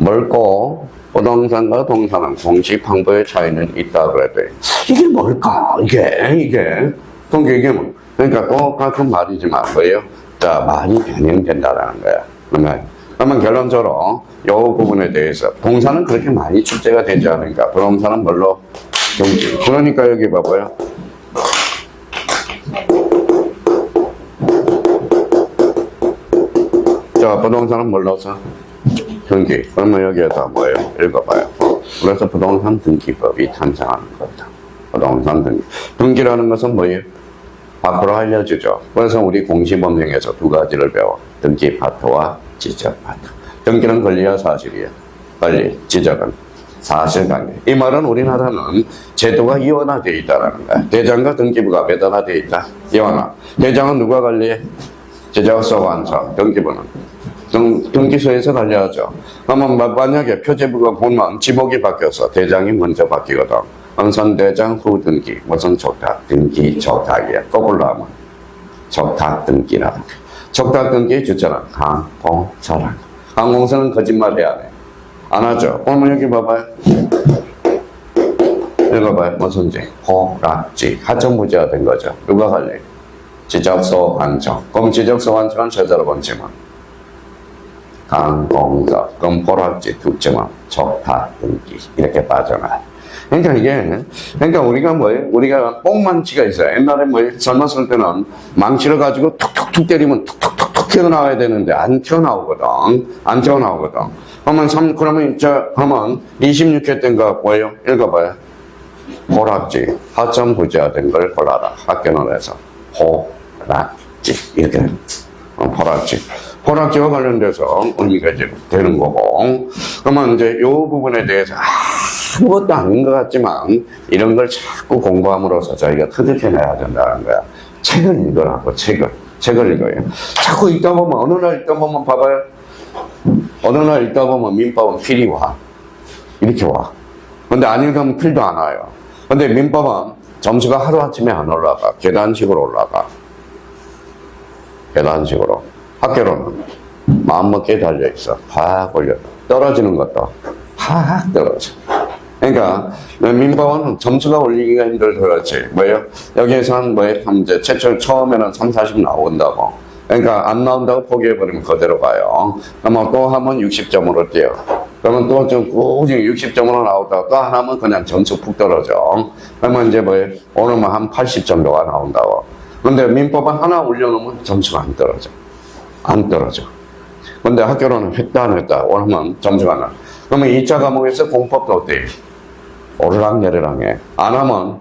멀고 부동산과 동산은 공식 방법의 차이는 있다 그래도 이게 뭘까? 이게 통계 이게 뭐 그러니까 똑같은 말이지만 뭐예요? 자 많이 변형된다라는 거야. 그러면 결론적으로 이 부분에 대해서 동산은 그렇게 많이 출제가 되지 않으니까 부동산은 뭘로? 경기. 그러니까 여기 봐봐요. 자 부동산은 뭘로 써? 등기. 그러면 여기에다 뭐예요? 읽어봐요. 그래서 부동산 등기법이 탄생하는 겁니다. 부동산 등기. 등기라는 것은 뭐예요? 밖으로 알려주죠. 그래서 우리 공시법령에서 두 가지를 배워. 등기 파트와 지적 파트. 등기는 권리와 사실이에요. 권리, 지적은 사실관계. 이 말은 우리나라는 제도가 이원화되어 있다는 거야. 대장과 등기부가 매달화되어 있다. 이원화. 대장은 누가 관리해? 제작서 완성. 등기부는 등기소에서 관리하죠. 그러면 만약에 표제부가 보면 지목이 바뀌어서 대장이 먼저 바뀌거든. 우선 대장 후 등기. 무슨 적탁? 등기 적탁이야. 거꾸로 하면 적탁 등기라는 거야. 적탁 등기의 주체는 항공사랑. 항공사는 거짓말 해야 돼. 안 하죠. 그러면 여기 봐봐요. 읽어봐요. 무슨지? 호락지. 하청무지가 된 거죠. 누가 관리? 지적소 완청. 그럼 지적소 완청은 제대로 본지만 항공사. 그럼 호락지 두지만 적탁 등기. 이렇게 빠져나요. 그러니까 우리가 뭐예요? 우리가 뽕망치가 있어요. 옛날에 젊었을 때는 망치를 가지고 툭툭툭 때리면 툭툭툭툭 튀어나와야 되는데 안 튀어나오거든. 그러면 26회 때인가 뭐예요? 읽어봐요. 호락지. 하점 부재화된 걸 골라라. 학교는 해서 호락지. 이렇게. 호락지. 호락지와 관련돼서 의미가 이제 되는 거고. 그러면 이제 이 부분에 대해서 아무것도 아닌 것 같지만 이런 걸 자꾸 공부함으로써 저희가 터득해내야 된다는 거야. 책을 읽으라고, 책을 읽어요. 자꾸 읽다 보면, 어느 날 읽다 보면 봐봐요. 어느 날 읽다 보면 민법은 필이 와. 이렇게 와. 근데 안 읽으면 필도 안 와요. 근데 민법은 점수가 하루아침에 안 올라가. 계단식으로 올라가. 계단식으로. 학교로는 마음먹기에 달려있어. 팍 올려. 떨어지는 것도 팍 떨어져. 그러니까 민법은 점수가 올리기가 힘들어서 그렇지. 뭐예요? 여기에서는 이제 최초 처음에는 3, 40 나온다고. 그러니까 안 나온다고 포기해버리면 그대로 가요. 그러면 또 하면 60점으로 뛰어. 그러면 또 좀 꾸준히 60점으로 나오다가 또 하나면 그냥 점수 푹 떨어져. 그러면 이제 오늘은 한 80 정도가 나온다고. 근데 민법은 하나 올려놓으면 점수가 안 떨어져. 근데 학교로는 했다 안 했다 오르면 점수가 안 나. 그러면 2차 과목에서 공법도 어때? 오르락내리락해. 안 하면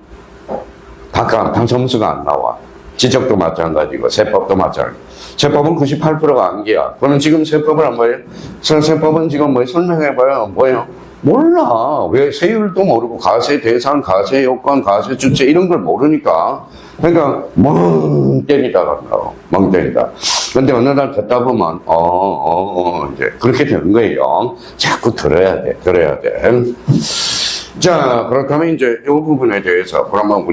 다 점수가 안 나와. 지적도 마찬가지고 세법도 마찬가지고. 세법은 98%가 암기야. 그러면 지금 세법을 안 봐요? 세법은 지금 설명해봐요. 뭐예요? 몰라. 왜 세율도 모르고 가세 대상, 가세 요건, 가세 주체 이런 걸 모르니까. 그러니까 멍 때리다가 간다고. 멍 때리다. 근데 어느 날 듣다 보면 이제 그렇게 되는 거예요. 자꾸 들어야 돼. 자, 그렇다면 이제 이 부분에 대해서 그러면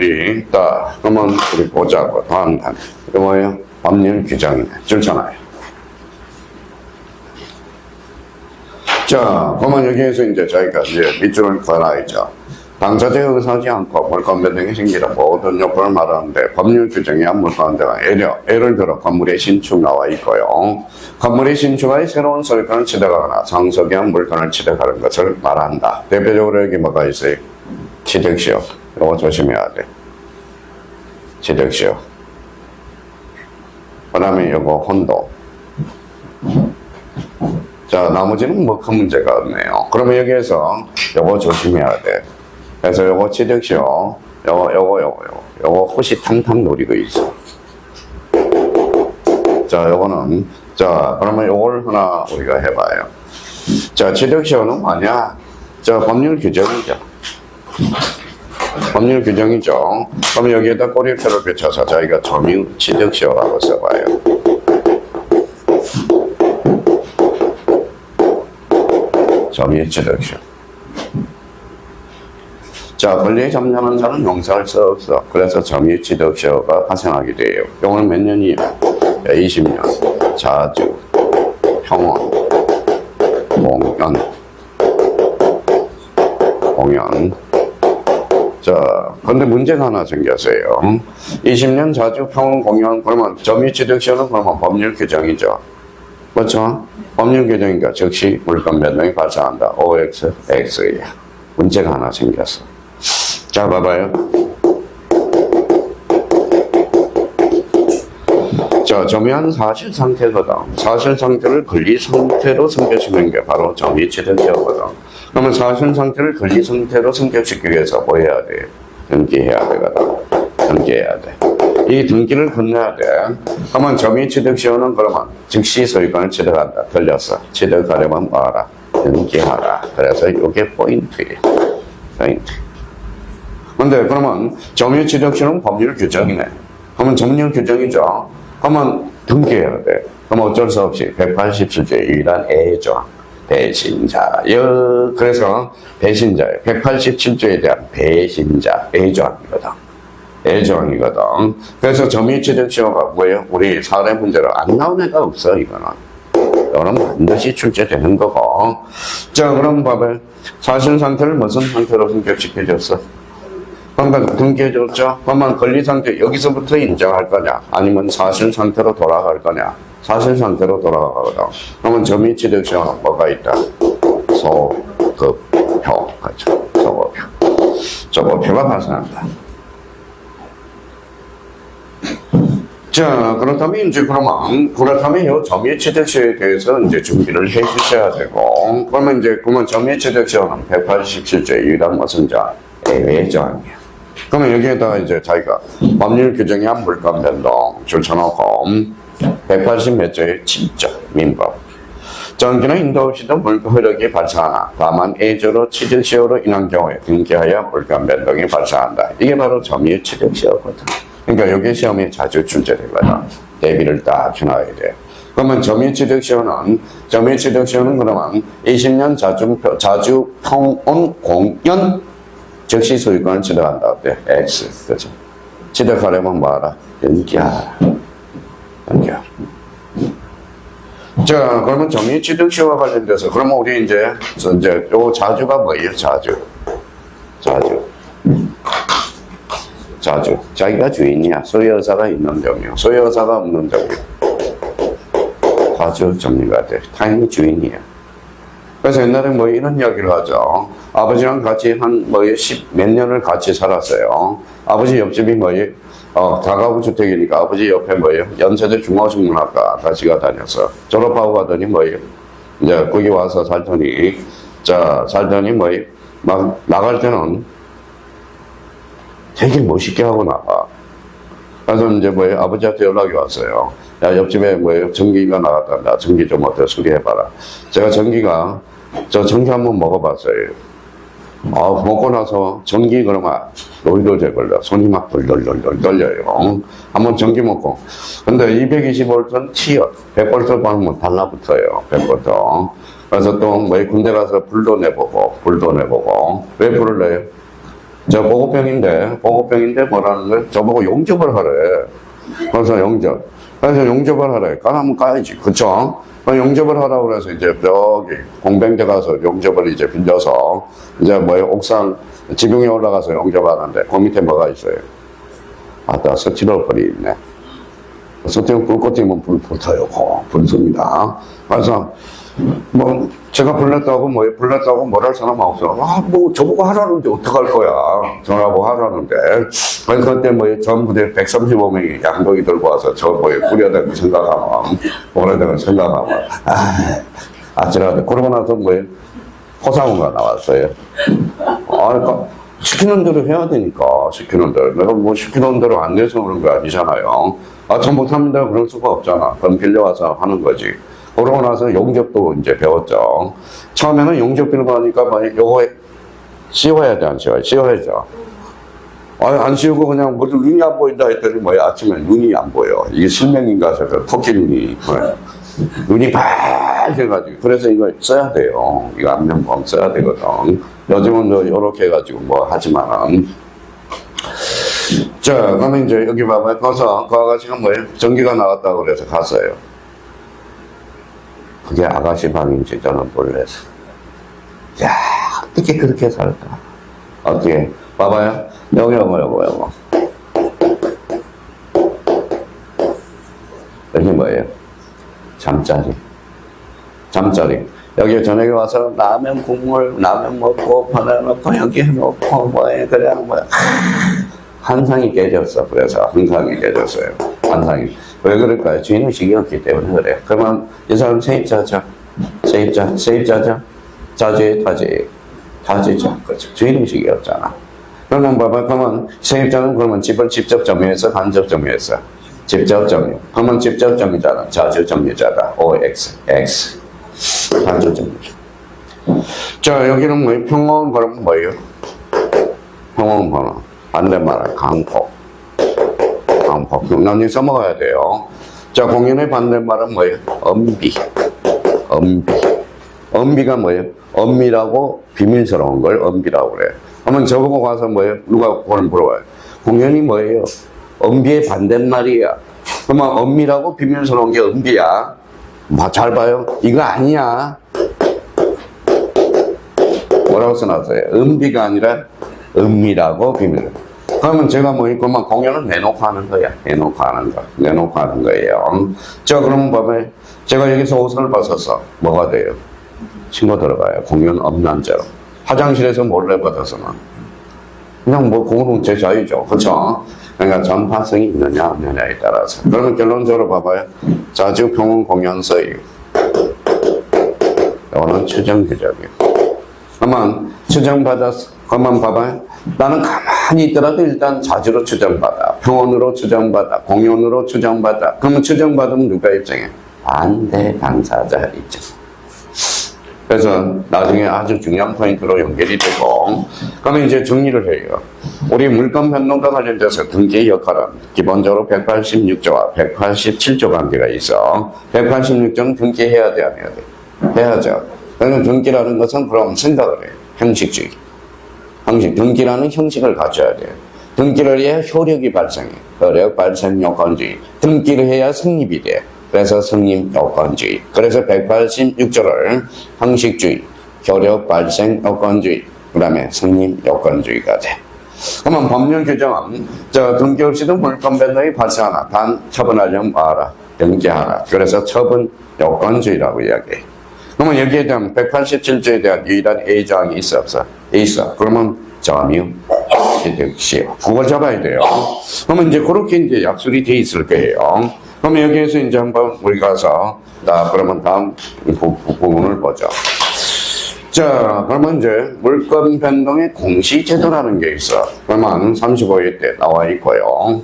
그러면 우리 보자고. 다음 단. 이거 뭐예요? 법률 규정이네. 줄잖아요. 자, 그러면 여기에서 이제 저희가 이제 밑줄을 그어놔야죠. 당사자의 의사하지 않고 물권 변동이 생기는 모든 요건을 말하는데 법률 규정이야 물권대가 예를 들어 건물의 신축 나와 있고요. 건물의 신축하에 새로운 소유권을 취득하거나 상속한 물건을 취득하는 것을 말한다. 대표적으로 여기 뭐가 있어요? 취득시효. 이거 조심해야 돼. 취득시효. 그 다음에 이거 혼도. 자, 나머지는 뭐 큰 문제가 없네요. 그러면 여기에서 이거 조심해야 돼. 그래서 요거 취득시효, 요거 호시탕탕 노리고 있어. 자, 요거는, 그러면 요걸 하나 우리가 해봐요. 자, 취득시효는 뭐냐? 법률 규정이죠. 법률 규정이죠. 그럼 여기에다 꼬리표를 붙여서 저희가 점유 취득시효라고 써봐요. 점유 취득시효. 자, 권리에 잠자는 자는 용서할 수 없어. 그래서 점유 취득시효가 발생하게 돼요. 요거는 몇 년이에요? 20년. 자주, 평원, 공연, 공연. 자, 근데 문제가 하나 생겼어요. 20년 자주 평온 공연, 그러면 점유취득시효는 그러면 법률 규정이죠. 그렇죠? 법률 규정이니까 즉시 물권 변동이 발생한다. OX, X야. 문제가 하나 생겼어. 자, 봐봐요. 자, 점유한 사실 상태거든. 사실 상태를 권리 상태로 승격시키는 게 바로 점유취득시효거든. 그러면 사실 상태를 권리 상태로 승격시키기 위해서 뭐 해야 돼? 등기해야 되거든. 등기해야 돼. 이 등기를 건너야 돼. 그러면 점유취득시효는 그러면 즉시 소유권을 취득한다. 틀렸어. 취득하려면 뭐하라? 등기하라. 그래서 이게 포인트예요. 포인트. 근데 그러면 점유취득시효는 법률 규정이네. 그러면 법률 규정이죠. 그러면 등기해야 돼. 그럼 어쩔 수 없이 187조의 유일한 애조. 배신자. 그래서 배신자예요. 187조에 대한 배신자. 애조항이거든. 애조항이거든. 그래서 점유취득시효가 뭐예요? 우리 사례 문제로 안 나온 애가 없어, 이거는. 이거는 반드시 출제되는 거고. 자, 그럼 봐봐요. 사실 상태를 무슨 상태로 승격시켜줬어? 그러니까 등기해줬죠? 그러면 권리 상태, 여기서부터 인정할 거냐? 아니면 사실 상태로 돌아갈 거냐? 사실 상태로 돌아가거든. 그러면 점유취득시효는 뭐가 있다? 소급표. 그렇죠. 소급표. 소급표가 발생한다. 자, 그렇다면 이제 그렇다면 이 점유취득시효에 대해서 이제 준비를 해 주셔야 되고, 그러면 점유취득시효는 187조의 유일한 무슨 자? 예외조항이야. 그러면 여기에다가 이제 자기가 법률 규정에 한 물권 변동 줄쳐놓고 180몇 조의 7조 민법. 전기나 인도 없이도 물권 흐르기 발생하나 다만 애조로 취득시효로 인한 경우에 등기하여 물권 변동이 발생한다. 이게 바로 점유취득시효거든. 그러니까 여기 시험에 자주 출제되거든. 대비를 딱 해놔야 돼. 그러면 점유취득시효는 그러면 20년 자주 평온 공연 즉시 소유권을 취득한다. 어때? X. 그죠? 취득하려면 뭐하라? 등기하라. 등기하라. 자, 그러면 점유취득시효와 관련돼서, 그러면 우리 이제 요 자주가 뭐예요? 자주. 자기가 주인이야. 소유여사가 있는 경우. 소유여사가 없는 경우. 자주 점유가 돼. 타인이 주인이야. 그래서 옛날에 뭐 이런 이야기를 하죠. 아버지랑 같이 몇 년을 같이 살았어요. 아버지 옆집이 다가구 주택이니까 아버지 옆에 연세대 중앙식문학과 같이가 다녔어. 졸업하고 가더니 이제 거기 와서 살더니 막 나갈 때는 되게 멋있게 하고 나가. 그래서 이제 아버지한테 연락이 왔어요. 야, 옆집에 전기가 나갔단다. 전기 좀 어때? 수리해봐라. 제가 전기 한번 먹어봤어요. 먹고 나서 전기 그러면 돌돌 걸려. 손이 막 돌돌 떨려요. 한번 전기 먹고. 근데 220V T요. 100V 받으면 달라붙어요. 100V. 그래서 또 군대 가서 불도 내보고. 왜 불을 내요? 저 보고병인데 뭐라는 거예요? 저보고 용접을 하래. 그래서 용접을 하래. 까라면 까야지. 그쵸? 용접을 하라고 그래서 이제 여기 공병대 가서 용접을 이제 빌려서 이제 옥상 지붕에 올라가서 용접하는데 그 밑에 뭐가 있어요? 아따, 스티로폴이 있네. 스티로폴 불꽃 튀면 불 붙어요. 불습니다. 그래서 제가 불났다고 뭐랄 사람 없어. 저보고 하라는데 어떡할 거야. 저라고 하라는데. 그래서 그때 전부 다 135명이 양동이 들고 와서 뿌려대고 생각하면, 아찔하다. 그러고 나서 포상훈가 나왔어요. 그러니까 시키는 대로 해야 되니까, 시키는 대로. 내가 시키는 대로 안 돼서 그런 거 아니잖아요. 전 못합니다. 그럴 수가 없잖아. 그럼 빌려와서 하는 거지. 그러고 나서 용접도 이제 배웠죠. 처음에는 용접 빌고 하니까 요거 씌워야 돼, 안 씌워요? 씌워야죠. 안 씌우고 그냥 눈이 안 보인다 했더니 아침에 눈이 안 보여. 이게 실명인가 해서 토끼 눈이. 눈이 빨개가지고. 그래서 이거 써야 돼요. 이거 안면보험 써야 되거든. 요즘은 요렇게 해가지고 하지만은. 자, 그러면 이제 여기 봐봐요. 가서 그 아가씨가 전기가 나왔다고 그래서 갔어요. 그게 아가씨 방인지 저는 몰랐어. 야, 어떻게 그렇게 살까? 어떻게? 봐봐요. 요거. 여기 뭐예요? 잠자리. 여기 저녁에 와서 라면 국물, 라면 먹고, 받아놓고, 여기 해놓고, 뭐해, 그냥 뭐야. 환상이 깨졌어. 그래서 환상이 깨졌어요. 환상이. 왜 그럴까요? 주인의식이 없기 때문에 그래요. 그러면 이 사람 세입자죠. 세입자죠. 타지죠. 그렇죠. 주인의식이 없잖아. 그러면 봐봐. 그러면 세입자는 그러면 집을 직접 점유해서 간접 점유했어. 직접 점유. 그러면 직접 점유자는 자주 점유자다. OX. 자주 점유자. 자, 여기는 뭐예요? 평원 그러면 뭐예요? 평원 번호. 반대말은 강폭. 나중에 써먹어야 돼요. 자, 공연의 반대말은 뭐예요? 엄비. 엄비가 뭐예요? 엄밀하고 비밀스러운 걸 엄비라고 그래요. 그러면 저보고 가서 뭐예요? 누가 그걸 물어봐요. 공연이 뭐예요? 엄비의 반대말이야. 그러면 엄밀하고 비밀스러운 게 엄비야. 잘 봐요. 이거 아니야. 뭐라고 써놨어요? 엄비가 아니라 은밀하고 비밀. 그러면 제가 뭐 이거만 공연을 내놓고 하는 거야. 내놓고 하는 거예요. 자, 그러면 봐봐요. 제가 여기서 옷을 벗어서 뭐가 돼요? 신고 들어가요. 공연 없는 죄로. 화장실에서 몰래 벗어서는 그냥 뭐 그거는 제 자유죠. 그렇죠? 그러니까 전파성이 있느냐 없느냐에 따라서. 그러면 결론적으로 봐봐요. 자주 평온 공연서예요. 이거는 추정규정이에요. 그러면 추정받았어. 그러면 봐봐요. 나는 가만히 있더라도 일단 자주로 추정받아. 평온으로 추정받아. 공연으로 추정받아. 그러면 추정받으면 누가 입증해? 반대 당사자 입증. 그래서 나중에 아주 중요한 포인트로 연결이 되고, 그러면 이제 정리를 해요. 우리 물권 변동과 관련돼서 등기의 역할은 기본적으로 186조와 187조 관계가 있어. 186조는 등기해야 돼, 안 해야 돼? 해야죠. 그러면 등기라는 것은 그럼 생각을 해요. 형식주의. 등기라는 형식을 가져야 돼요. 등기를 해야 효력이 발생해. 효력 발생 요건주의. 등기를 해야 성립이 돼. 그래서 성립 요건주의. 그래서 186조를 형식주의, 효력 발생 요건주의, 그 다음에 성립 요건주의가 돼. 그러면 법률 규정은 등기 없이도 물권 변동이 발생하나 단 처분하려면 뭐하라? 등기하라. 그래서 처분 요건주의라고 이야기해. 그러면 여기에 대한 187조에 대한 유일한 A조항이 있어 없어? 있어. 그러면 점유 취득시효. 그걸 잡아야 돼요. 그러면 이제 그렇게 이제 약술이 돼 있을 거예요. 그러면 여기에서 이제 한번 우리 가서 그러면 다음 부분을 보죠. 자, 그러면 이제 물권 변동의 공시제도라는 게 있어. 그러면 35회 때 나와 있고요.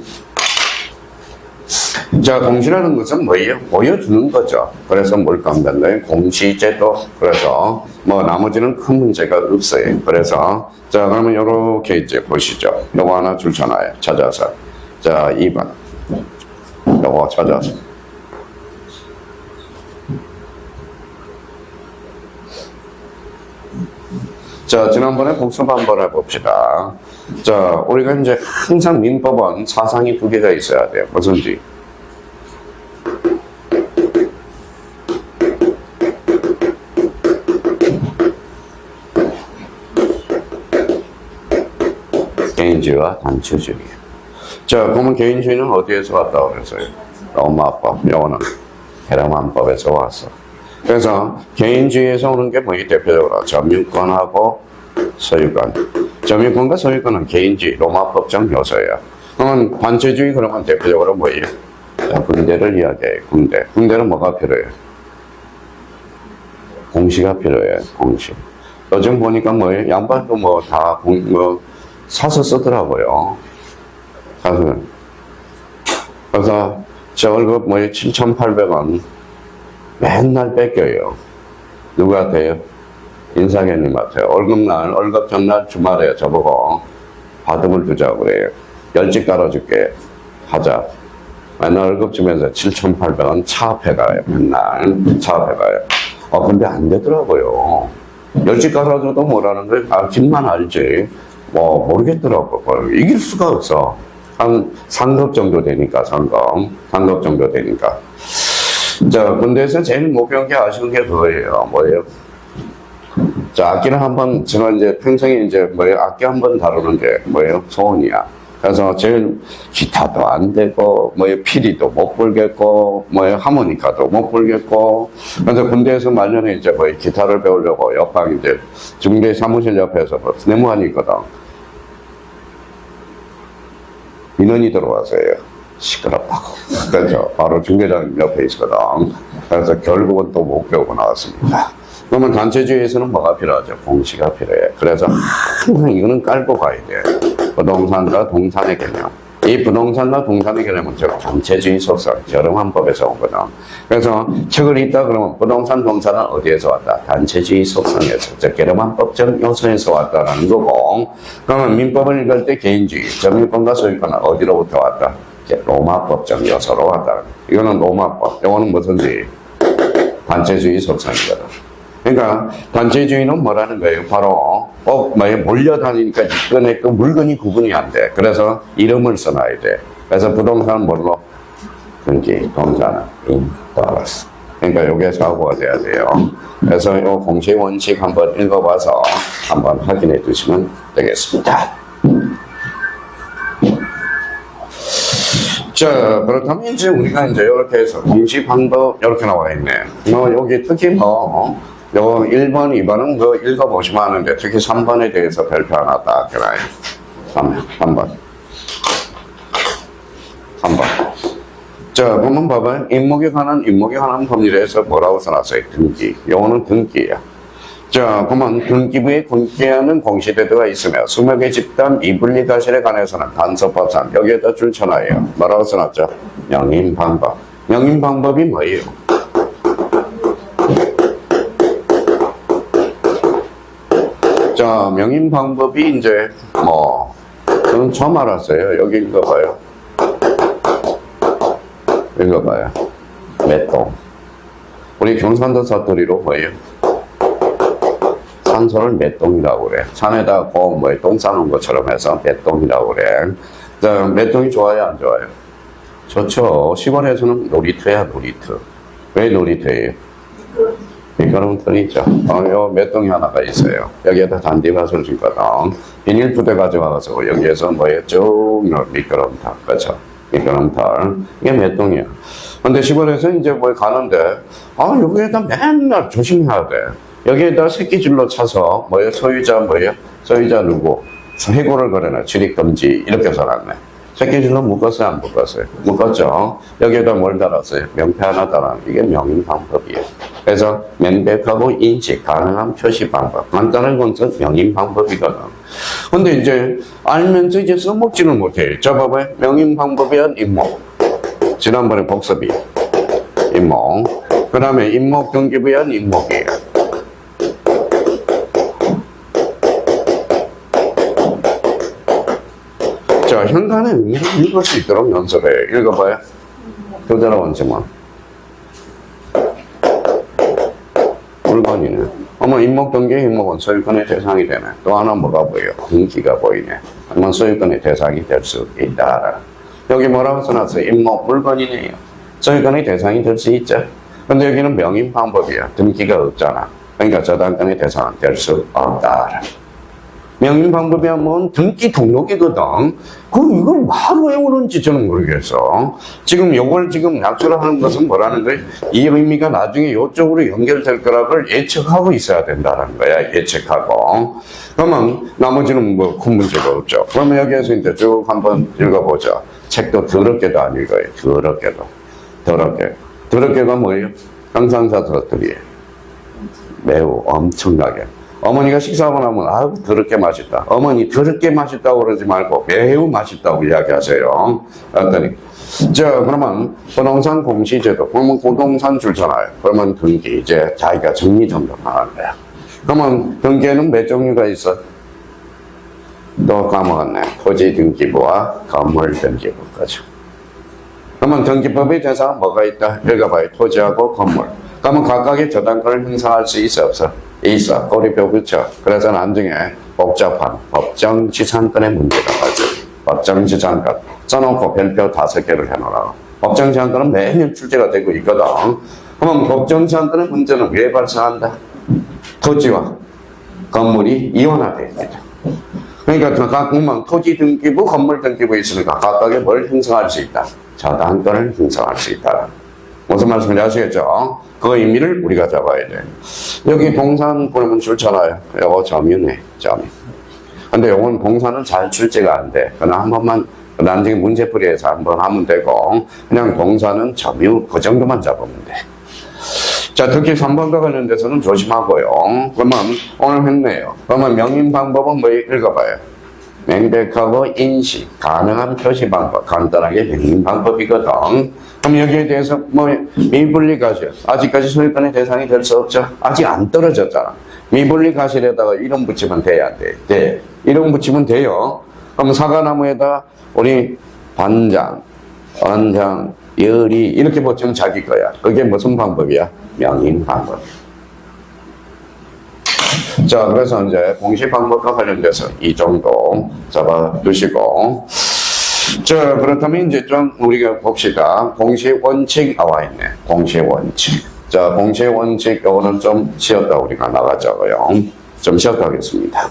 자, 공시라는 것은 뭐예요? 보여주는 거죠. 그래서 물권 변동의 공시제도. 그래서 뭐 나머지는 큰 문제가 없어요. 그래서 자, 그러면 이렇게 이제 보시죠. 요거 하나 줄쳐놔요. 찾아서. 자, 2번. 요거 찾아서. 자, 지난번에 복습 한번 해봅시다. 자, 우리가 이제 항상 민법은 사상이 두 개가 있어야 돼요. 무슨지. 개인주의와 단체주의. 자, 그러면 개인주의는 어디에서 왔다고 그랬어요? 로마법. 요거는 헤라만법에서 왔어. 그래서 개인주의에서 오는 게 뭐이 대표적으로 점유권하고 소유권. 점유권과 소유권은 개인주의, 로마법적 요소예요. 그러면 단체주의 그러면 대표적으로 뭐예요? 군대를 이야기해요. 군대는 뭐가 필요해요? 공시가 필요해요. 공시. 요즘 보니까 뭐예요? 양반도 뭐 다 사서 쓰더라고요. 사서. 그래서 저 월급 뭐예요? 7,800원. 맨날 뺏겨요. 누구한테요? 인사견님한테요. 월급 전날 주말에 저보고 받음을 두자고 그래요. 열집 깔아줄게. 하자. 맨날 월급 주면서 7,800원 차 앞에 가요. 맨날 차 앞에 가요. 근데 안 되더라고요. 열집 깔아줘도 뭐라는 거예요? 집만 알지. 모르겠더라고. 이길 수가 없어. 한 상급 정도 되니까, 상급 정도 되니까. 자, 군대에서 제일 못 배운 게 아쉬운 게 그거예요. 뭐예요? 자, 악기는 한번, 제가 이제 평생에 이제 뭐예요? 악기 한번 다루는 게 뭐예요? 소원이야. 그래서 제일 기타도 안 되고, 뭐예요? 피리도 못 불겠고, 뭐예요? 하모니카도 못 불겠고. 그래서 군대에서 말년에 이제 뭐예요? 기타를 배우려고 옆방 이제 중대 사무실 옆에서 뭐 네모한이 있거든. 민원이 들어와서요. 시끄럽다고. 그래서 바로 중대장 옆에 있거든. 그래서 결국은 또 못 배우고 나왔습니다. 그러면 단체주의에서는 뭐가 필요하죠? 공시가 필요해. 그래서 항상 이거는 깔고 가야 돼. 부동산과 동산의 개념. 이 부동산과 동산의 개념은 즉 단체주의 속성, 결험한 법에서 온 거다. 그래서 책을 읽다 그러면 부동산, 동산은 어디에서 왔다? 단체주의 속성에서, 즉 결험한 법적 요소에서 왔다라는 거고, 그러면 민법을 읽을 때 개인주의, 점유권과 소유권은 어디로부터 왔다? 로마 법적 요소로 왔다. 이거는 로마법, 이거는 무슨지 단체주의 속성이거든. 그러니까 단체주의는 뭐라는 거예요? 바로 몰려다니니까 이건의 그 물건이 구분이 안 돼. 그래서 이름을 써놔야 돼. 그래서 부동산은 뭘로? 등기, 동산은 인터스. 그러니까 요게 사고가 돼야 돼요. 그래서 요 공시 원칙 한번 읽어봐서 한번 확인해 두시면 되겠습니다. 자, 그렇다면 이제 우리가 이제 이렇게 해서 공시 방법 이렇게 나와 있네. 여기 특히 요 1번, 2번은 그 읽어보시면 하는데, 특히 3번에 대해서 발표 하나 딱 해놔요. 3번. 자, 그러면 봐봐요. 인목에 관한 법률에서 뭐라고 써놨어요? 등기. 요거는 등기야. 자, 그러면 등기부에 등기하는 공시대도가 있으며, 수목의 집단 이분리 과실에 관해서는 단서법상 여기에다 줄 쳐놔요. 뭐라고 써놨죠? 명인방법. 명인방법이 뭐예요? 자, 명인 방법이 이제 저는 처음 알았어요. 여기 읽어봐요. 매동. 우리 경상도 사투리로 뭐예요? 산소를 매동이라고 그래. 산에다 똥 싸는 것처럼 해서 매동이라고 그래. 자, 매동이 좋아요, 안 좋아요? 좋죠. 시골에서는 놀이터야, 놀이터. 왜 놀이터예요? 미끄럼틀이죠. 요 매동이 하나가 있어요. 여기에다 잔디밭을 짓거든. 비닐부대 가져와서 여기에서 뭐예요? 쭉 미끄럼틀. 그렇죠? 미끄럼틀. 이게 매동이야. 근데 시골에서 이제 뭐 가는데, 여기에다 맨날 조심해야 돼. 여기에다 새끼줄로 차서, 소유자 누구? 해고를 걸어놔. 출입금지. 이렇게 써놨네. 새끼줄로 묶었어요, 안 묶었어요? 묶었죠. 여기에다 뭘 달았어요? 명패 하나 달아. 이게 명인 방법이에요. 그래서 명백하고 인식 가능한 표시 방법. 간단한 것은 명인 방법이거든. 근데 이제 알면서 이제 써먹지는 못해. 자, 봐봐요. 명인 방법이란 임목. 지난번에 복습이. 임목. 그 다음에 임목 등기부란 임목이에요. 자, 현관의 의미를 읽을 수 있도록 연습해. 읽어봐요. 교대로 원지만. 물건이네. 임목 등기, 임목은 소유권의 대상이 되네. 또 하나 뭐가 보여? 등기가 보이네. 그러면 소유권의 대상이 될 수 있다. 여기 뭐라고 써놨어요? 임목 물건이네요. 소유권의 대상이 될 수 있죠. 근데 여기는 명인 방법이야. 등기가 없잖아. 그러니까 저당권의 대상은 될 수 없다. 명인 방법이야, 등기 등록이거든. 이걸 바로 외우는지 저는 모르겠어. 지금 요걸 약수를 하는 것은 뭐라는 거예요? 이 의미가 나중에 이쪽으로 연결될 거라고 예측하고 있어야 된다는 거야, 예측하고. 그러면 나머지는 큰 문제가 없죠. 그러면 여기에서 이제 쭉 한번 읽어보자. 책도 더럽게도 안 읽어요. 더럽게가 뭐예요? 형상사들이에요. 매우 엄청나게. 어머니가 식사하고 나면 더럽게 맛있다. 어머니 더럽게 맛있다고 그러지 말고 매우 맛있다고 이야기하세요. 그랬더니 그러면 부동산 공시제도. 그러면 부동산 줄잖아요. 그러면 등기 이제 자기가 정리정돈하는 거야. 그러면 등기에는 몇 종류가 있어? 또 까먹었네. 토지 등기부와 건물 등기부까지. 그러면 등기법의 대상은 뭐가 있다? 읽어봐요. 토지하고 건물. 그러면 각각의 저당권을 행사할 수 있어 없어? 있어. 꼬리표 붙여. 그래서 나중에 복잡한 법정지상권의 문제가 발생. 법정지상권 써놓고 별표 5개를 해놓으라고. 법정지상권은 매년 출제가 되고 있거든. 그럼 법정지상권의 문제는 왜 발생한다? 토지와 건물이 이원화됩니다. 그러니까 각국만 토지 등기부, 건물 등기부 있으니까 각각의 뭘 형성할 수 있다? 저당권을 형성할 수 있다. 무슨 말씀인지 아시겠죠? 그 의미를 우리가 잡아야 돼. 여기 봉산 그러면 좋잖아요. 이거 점유네, 점유. 근데 요건 봉산은 잘 출제가 안 돼. 그냥 한 번만 나중에 문제풀이에서 한번 하면 되고, 그냥 봉산은 점유 그 정도만 잡으면 돼. 자, 특히 3번과 관련돼서는 조심하고요. 그러면 오늘 했네요. 그러면 명인 방법은 뭐 읽어봐요. 명백하고 인식, 가능한 표시 방법, 간단하게 명인 방법이거든. 그럼 여기에 대해서 뭐 미분리 가실, 아직까지 소유권의 대상이 될 수 없죠. 아직 안 떨어졌잖아. 미분리 가실에다가 이름 붙이면 돼야 안 돼? 돼. 이름 붙이면 돼요. 그럼 사과나무에다 우리 반장, 언장, 열이 이렇게 붙이면 자기 거야. 그게 무슨 방법이야? 명인 방법. 자, 그래서 이제 공시 방법과 관련돼서 이 정도 잡아 두시고. 자, 그렇다면 이제 좀 우리가 봅시다. 공시 원칙 나와 있네. 공시 원칙. 자, 공시 원칙, 요거는 좀 쉬었다 우리가 나가자고요. 좀 쉬었다 하겠습니다.